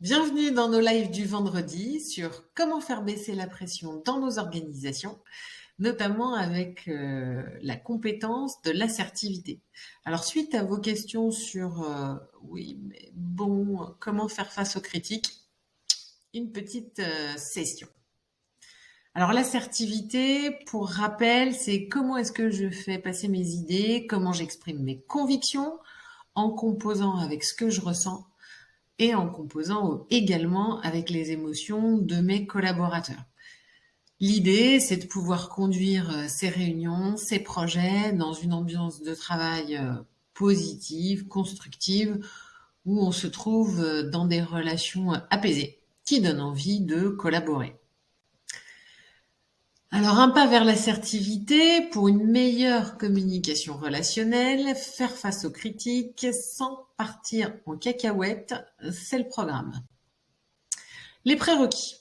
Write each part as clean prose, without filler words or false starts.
Bienvenue dans nos lives du vendredi sur comment faire baisser la pression dans nos organisations, notamment avec la compétence de l'assertivité. Alors, suite à vos questions sur oui, mais bon, comment faire face aux critiques, une petite session. Alors, l'assertivité, pour rappel, c'est comment est-ce que je fais passer mes idées, comment j'exprime mes convictions en composant avec ce que je ressens et en composant également avec les émotions de mes collaborateurs. L'idée, c'est de pouvoir conduire ces réunions, ces projets dans une ambiance de travail positive, constructive, où on se trouve dans des relations apaisées qui donnent envie de collaborer. Alors, un pas vers l'assertivité pour une meilleure communication relationnelle, faire face aux critiques sans partir en cacahuète, c'est le programme. Les prérequis.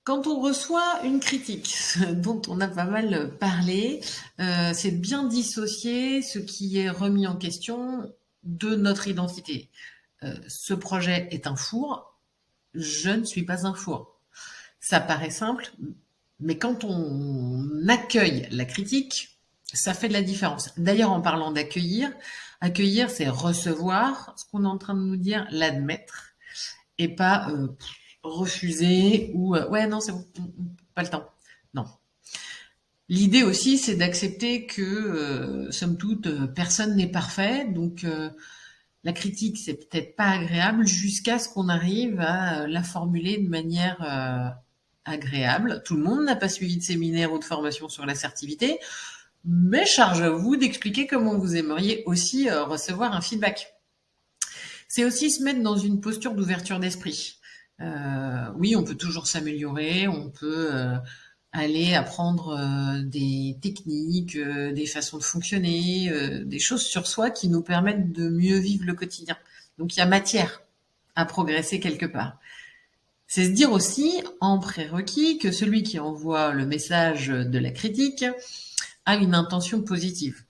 Quand on reçoit une critique, dont on a pas mal parlé, c'est de bien dissocier ce qui est remis en question de notre identité. Ce projet est un four, je ne suis pas un four. Ça paraît simple, mais quand on accueille la critique, ça fait de la différence. D'ailleurs, en parlant d'accueillir, accueillir, c'est recevoir ce qu'on est en train de nous dire, l'admettre, et pas refuser ou ouais, non, c'est bon, pas le temps. Non. L'idée aussi, c'est d'accepter que, somme toute, personne n'est parfait. Donc, la critique, c'est peut-être pas agréable jusqu'à ce qu'on arrive à la formuler de manière agréable. Tout le monde n'a pas suivi de séminaire ou de formation sur l'assertivité, mais charge à vous d'expliquer comment vous aimeriez aussi recevoir un feedback. C'est aussi se mettre dans une posture d'ouverture d'esprit. Oui, on peut toujours s'améliorer, on peut aller apprendre des techniques, des façons de fonctionner, des choses sur soi qui nous permettent de mieux vivre le quotidien. Donc il y a matière à progresser quelque part. C'est se dire aussi, en prérequis, que celui qui envoie le message de la critique a une intention positive.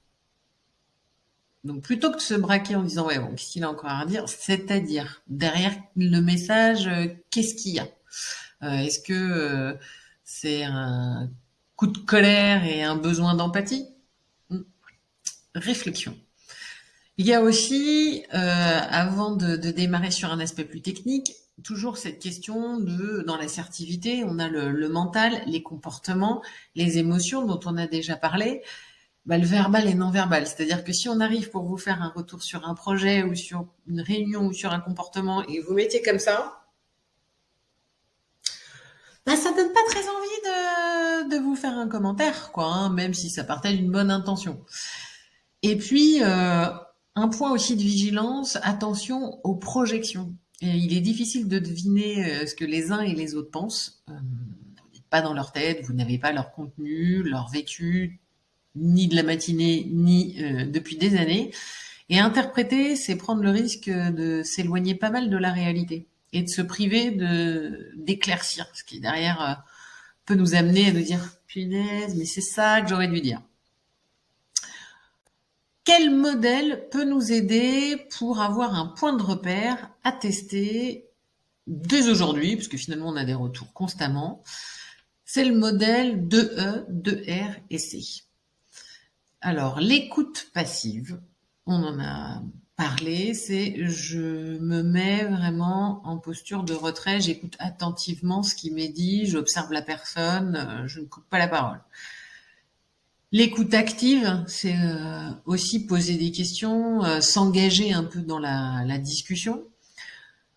Donc plutôt que de se braquer en disant ouais bon qu'est-ce qu'il a encore à dire, c'est-à-dire derrière le message qu'est-ce qu'il y a, est-ce que c'est un coup de colère et un besoin d'empathie? Réflexion. Il y a aussi avant de démarrer sur un aspect plus technique, toujours cette question de dans l'assertivité, on a le mental, les comportements, les émotions dont on a déjà parlé. Bah, le verbal et non verbal. C'est-à-dire que si on arrive pour vous faire un retour sur un projet ou sur une réunion ou sur un comportement et vous mettez comme ça, bah, ça donne pas très envie de vous faire un commentaire, quoi, hein, même si ça partait d'une bonne intention. Et puis, un point aussi de vigilance, attention aux projections. Et il est difficile de deviner ce que les uns et les autres pensent. Vous n'êtes pas dans leur tête, vous n'avez pas leur contenu, leur vécu, ni de la matinée, ni depuis des années. Et interpréter, c'est prendre le risque de s'éloigner pas mal de la réalité et de se priver d'éclaircir, ce qui derrière peut nous amener à nous dire punaise, mais c'est ça que j'aurais dû dire. Quel modèle peut nous aider pour avoir un point de repère à tester dès aujourd'hui, parce que finalement on a des retours constamment. C'est le modèle 2E, 2R et C. Alors, l'écoute passive, on en a parlé, c'est je me mets vraiment en posture de retrait, j'écoute attentivement ce qui m'est dit, j'observe la personne, je ne coupe pas la parole. L'écoute active, c'est aussi poser des questions, s'engager un peu dans la discussion,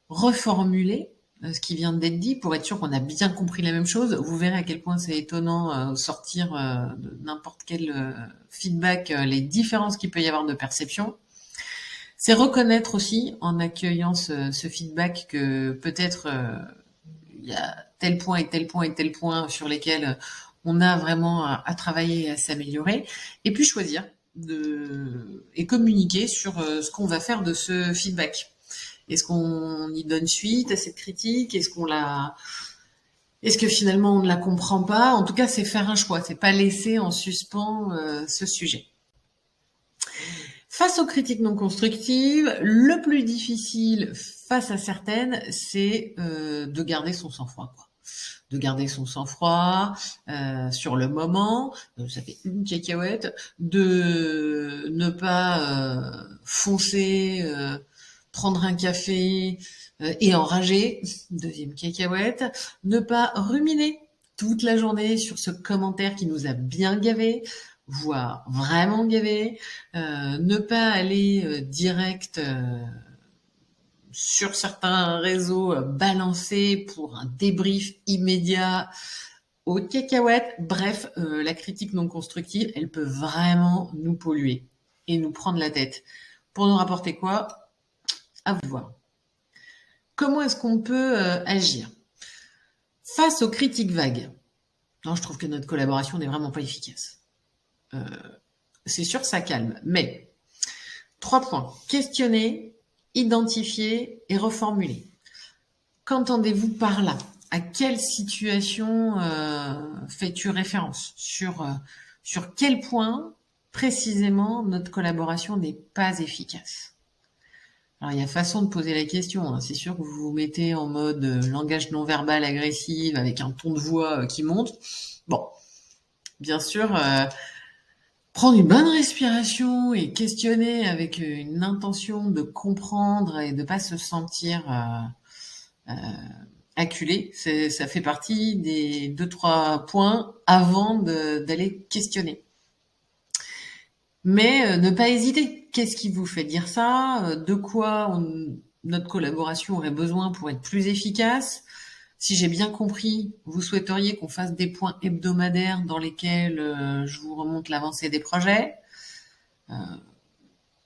reformuler ce qui vient d'être dit pour être sûr qu'on a bien compris la même chose. Vous verrez à quel point c'est étonnant sortir de n'importe quel feedback les différences qu'il peut y avoir de perception. C'est reconnaître aussi en accueillant ce feedback que peut-être il y a tel point et tel point et tel point sur lesquels on a vraiment à travailler et à s'améliorer. Et puis choisir et communiquer sur ce qu'on va faire de ce feedback. Est-ce qu'on y donne suite à cette critique? Est-ce que finalement on ne la comprend pas? En tout cas, c'est faire un choix, c'est pas laisser en suspens ce sujet. Face aux critiques non constructives, le plus difficile face à certaines, c'est de garder son sang-froid, quoi. De garder son sang-froid sur le moment, ça fait une cacahuète, de ne pas foncer, prendre un café et enrager, deuxième cacahuète, ne pas ruminer toute la journée sur ce commentaire qui nous a bien gavé, voire vraiment gavé, ne pas aller direct sur certains réseaux balancer pour un débrief immédiat aux cacahuètes. Bref, la critique non constructive, elle peut vraiment nous polluer et nous prendre la tête. Pour nous rapporter quoi? À vous voir. Comment est-ce qu'on peut agir face aux critiques vagues? Non, je trouve que notre collaboration n'est vraiment pas efficace. C'est sûr, ça calme, mais 3 points. Questionner, identifier et reformuler. Qu'entendez-vous par là? À quelle situation fais-tu référence? Sur quel point précisément notre collaboration n'est pas efficace? Alors il y a façon de poser la question, hein. C'est sûr que vous vous mettez en mode langage non verbal agressif avec un ton de voix qui monte. Bon, bien sûr, prendre une bonne respiration et questionner avec une intention de comprendre et de pas se sentir acculé, ça fait partie des 2-3 points avant d'aller questionner. Mais ne pas hésiter. Qu'est-ce qui vous fait dire ça? De quoi notre collaboration aurait besoin pour être plus efficace? Si j'ai bien compris, vous souhaiteriez qu'on fasse des points hebdomadaires dans lesquels je vous remonte l'avancée des projets.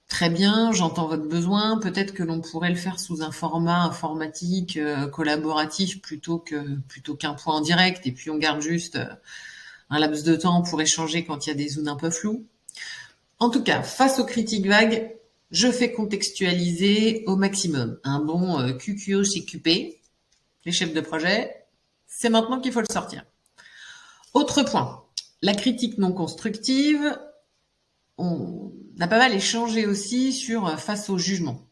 Très bien, j'entends votre besoin. Peut-être que l'on pourrait le faire sous un format informatique collaboratif plutôt qu'un point en direct. Et puis on garde juste un laps de temps pour échanger quand il y a des zones un peu floues. En tout cas, face aux critiques vagues, je fais contextualiser au maximum. Un bon QQO CQP, les chefs de projet, c'est maintenant qu'il faut le sortir. Autre point, la critique non constructive, on a pas mal échangé aussi sur face au jugement.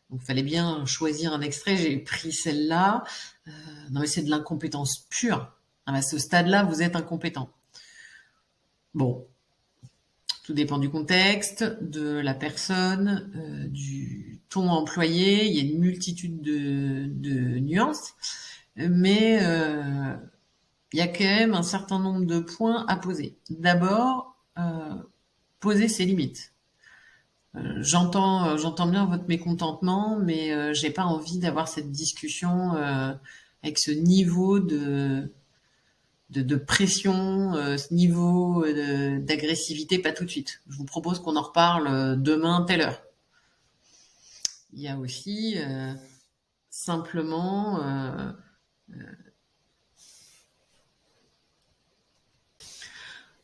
Donc, il fallait bien choisir un extrait, j'ai pris celle-là. Non mais c'est de l'incompétence pure. À ce stade-là, vous êtes incompétent. Bon, tout dépend du contexte, de la personne, du ton employé. Il y a une multitude de nuances, mais il y a quand même un certain nombre de points à poser. D'abord, poser ses limites. J'entends bien votre mécontentement, mais j'ai pas envie d'avoir cette discussion avec ce niveau de pression, ce niveau d'agressivité, pas tout de suite. Je vous propose qu'on en reparle demain, telle heure. Il y a aussi simplement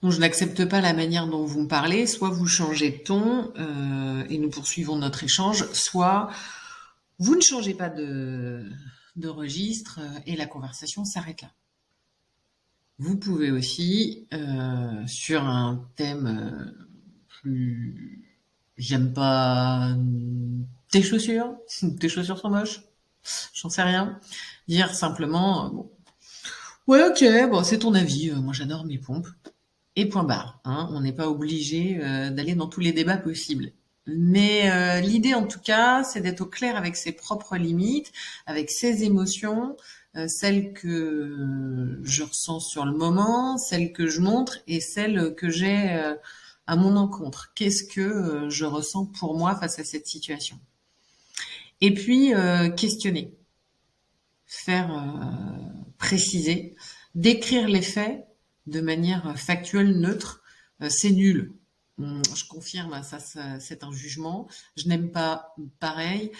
donc je n'accepte pas la manière dont vous me parlez, soit vous changez de ton et nous poursuivons notre échange, soit vous ne changez pas de registre et la conversation s'arrête là. Vous pouvez aussi, sur un thème plus... J'aime pas tes chaussures sont moches, j'en sais rien. Dire simplement, bon, ouais ok, bon c'est ton avis, moi j'adore mes pompes. Et point barre, hein. On n'est pas obligé d'aller dans tous les débats possibles. Mais l'idée en tout cas, c'est d'être au clair avec ses propres limites, avec ses émotions, celles que je ressens sur le moment, celles que je montre et celles que j'ai à mon encontre. Qu'est-ce que je ressens pour moi face à cette situation? Et puis questionner, faire préciser, décrire les faits de manière factuelle, neutre. C'est nul. Je confirme, ça c'est un jugement. Je n'aime pas, pareil.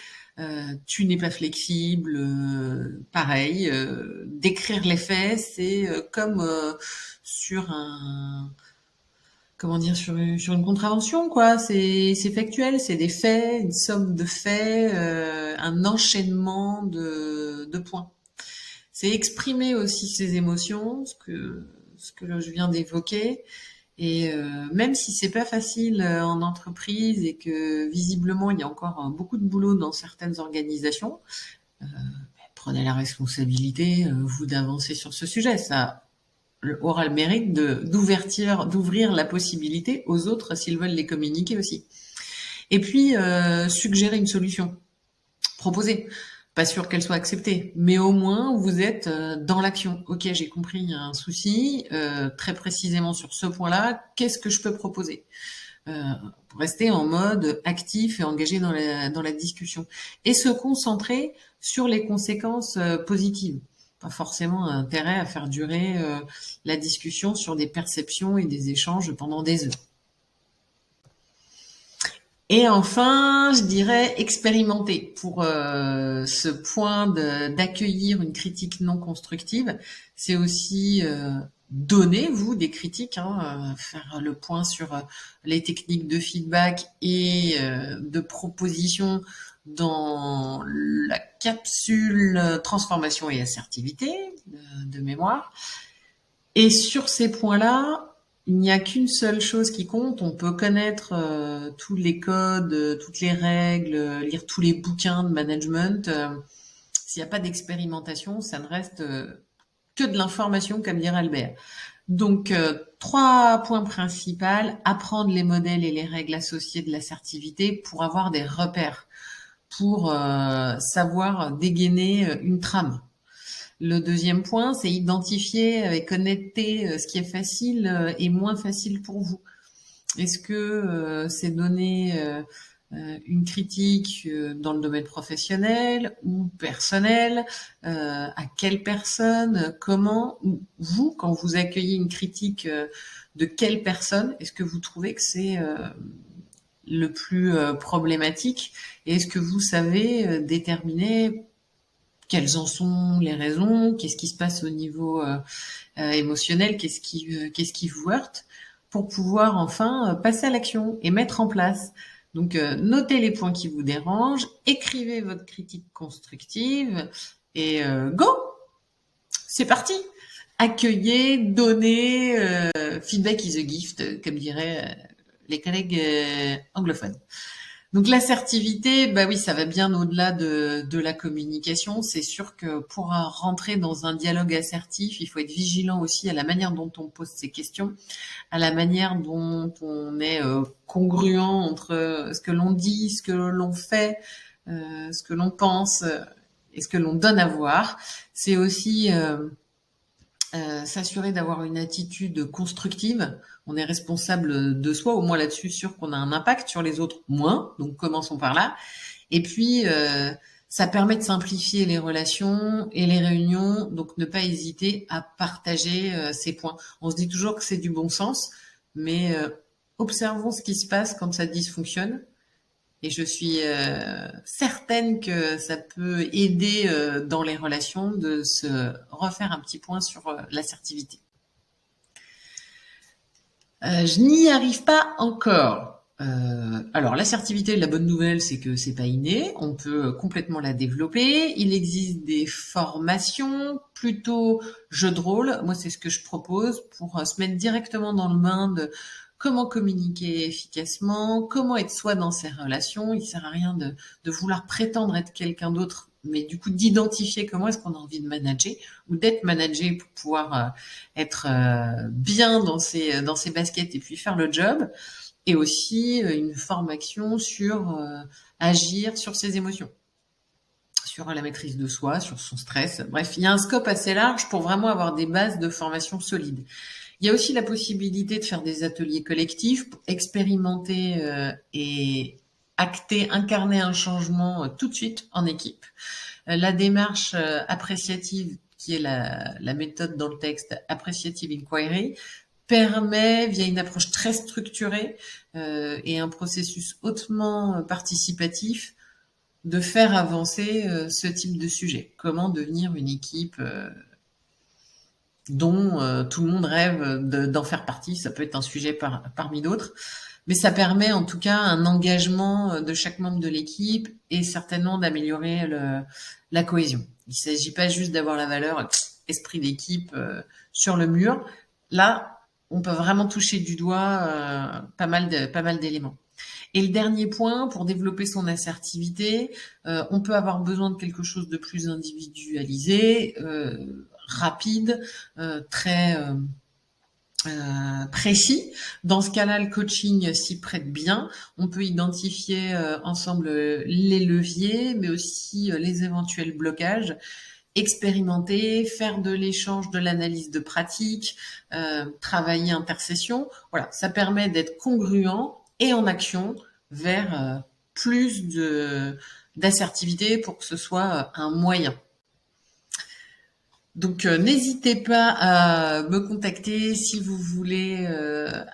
Tu n'es pas flexible, pareil. Décrire les faits, c'est comme sur un, comment dire, sur une contravention, quoi. C'est factuel, c'est des faits, une somme de faits, un enchaînement de points. C'est exprimer aussi ses émotions, ce que je viens d'évoquer, Et même si c'est pas facile en entreprise et que visiblement il y a encore beaucoup de boulot dans certaines organisations, prenez la responsabilité, vous, d'avancer sur ce sujet. Ça aura le mérite d'ouvrir la possibilité aux autres s'ils veulent les communiquer aussi. Et puis, suggérer une solution. Proposer. Pas sûr qu'elle soit acceptée, mais au moins vous êtes dans l'action. Ok, j'ai compris, il y a un souci, très précisément sur ce point-là, qu'est-ce que je peux proposer? Pour rester en mode actif et engagé dans la discussion. Et se concentrer sur les conséquences positives. Pas forcément intérêt à faire durer la discussion sur des perceptions et des échanges pendant des heures. Et enfin, je dirais expérimenter pour ce point d'accueillir une critique non constructive. C'est aussi donner, vous, des critiques, faire le point sur les techniques de feedback et de proposition dans la capsule transformation et assertivité de mémoire. Et sur ces points-là, il n'y a qu'une seule chose qui compte. On peut connaître tous les codes, toutes les règles, lire tous les bouquins de management. S'il n'y a pas d'expérimentation, ça ne reste que de l'information, comme dirait Albert. Donc, 3 points principaux. Apprendre les modèles et les règles associées de l'assertivité pour avoir des repères, pour savoir dégainer une trame. Le deuxième point, c'est identifier avec honnêteté ce qui est facile et moins facile pour vous. Est-ce que c'est donner une critique dans le domaine professionnel ou personnel? À quelle personne? Comment? Ou vous, quand vous accueillez une critique de quelle personne, est-ce que vous trouvez que c'est le plus problématique? Et est-ce que vous savez déterminer quelles en sont les raisons, qu'est-ce qui se passe au niveau émotionnel, qu'est-ce qui vous heurte, pour pouvoir enfin passer à l'action et mettre en place. Donc, notez les points qui vous dérangent, écrivez votre critique constructive et go! C'est parti! Accueillez, donnez, feedback is a gift, comme diraient les collègues anglophones. Donc l'assertivité, bah oui, ça va bien au-delà de la communication. C'est sûr que pour rentrer dans un dialogue assertif, il faut être vigilant aussi à la manière dont on pose ses questions, à la manière dont on est congruent entre ce que l'on dit, ce que l'on fait, ce que l'on pense et ce que l'on donne à voir. C'est aussi s'assurer d'avoir une attitude constructive. On est responsable de soi, au moins là-dessus, sûr qu'on a un impact sur les autres, moins. Donc commençons par là. Et puis, ça permet de simplifier les relations et les réunions, donc ne pas hésiter à partager ces points. On se dit toujours que c'est du bon sens, mais observons ce qui se passe quand ça dysfonctionne. Et je suis certaine que ça peut aider dans les relations de se refaire un petit point sur l'assertivité. Je n'y arrive pas encore. Alors l'assertivité, la bonne nouvelle, c'est que c'est pas inné. On peut complètement la développer. Il existe des formations plutôt jeux de rôle. Moi, c'est ce que je propose pour se mettre directement dans le bain de comment communiquer efficacement, comment être soi dans ses relations. Il sert à rien de vouloir prétendre être quelqu'un d'autre, mais du coup d'identifier comment est-ce qu'on a envie de manager ou d'être managé pour pouvoir être bien dans ses baskets et puis faire le job. Et aussi une formation sur agir sur ses émotions, sur la maîtrise de soi, sur son stress. Bref, il y a un scope assez large pour vraiment avoir des bases de formation solides. Il y a aussi la possibilité de faire des ateliers collectifs, pour expérimenter et acter, incarner un changement tout de suite en équipe. La démarche appréciative, qui est la méthode dans le texte Appreciative Inquiry, permet, via une approche très structurée et un processus hautement participatif, de faire avancer ce type de sujet. Comment devenir une équipe dont tout le monde rêve d'en faire partie. Ça peut être un sujet parmi d'autres, mais ça permet en tout cas un engagement de chaque membre de l'équipe et certainement d'améliorer la cohésion. Il ne s'agit pas juste d'avoir la valeur esprit d'équipe sur le mur. Là, on peut vraiment toucher du doigt pas mal d'éléments. Et le dernier point, pour développer son assertivité, on peut avoir besoin de quelque chose de plus individualisé, rapide, très précis. Dans ce cas-là, le coaching s'y prête bien. On peut identifier ensemble les leviers, mais aussi les éventuels blocages, expérimenter, faire de l'échange, de l'analyse de pratique, travailler intercession. Voilà, ça permet d'être congruent et en action vers plus d'assertivité pour que ce soit un moyen. Donc n'hésitez pas à me contacter si vous voulez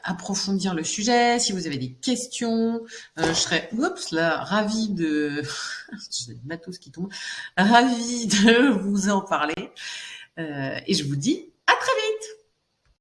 approfondir le sujet, si vous avez des questions. Je serais ravie de j'ai le matos qui tombe, ravie de vous en parler. Et je vous dis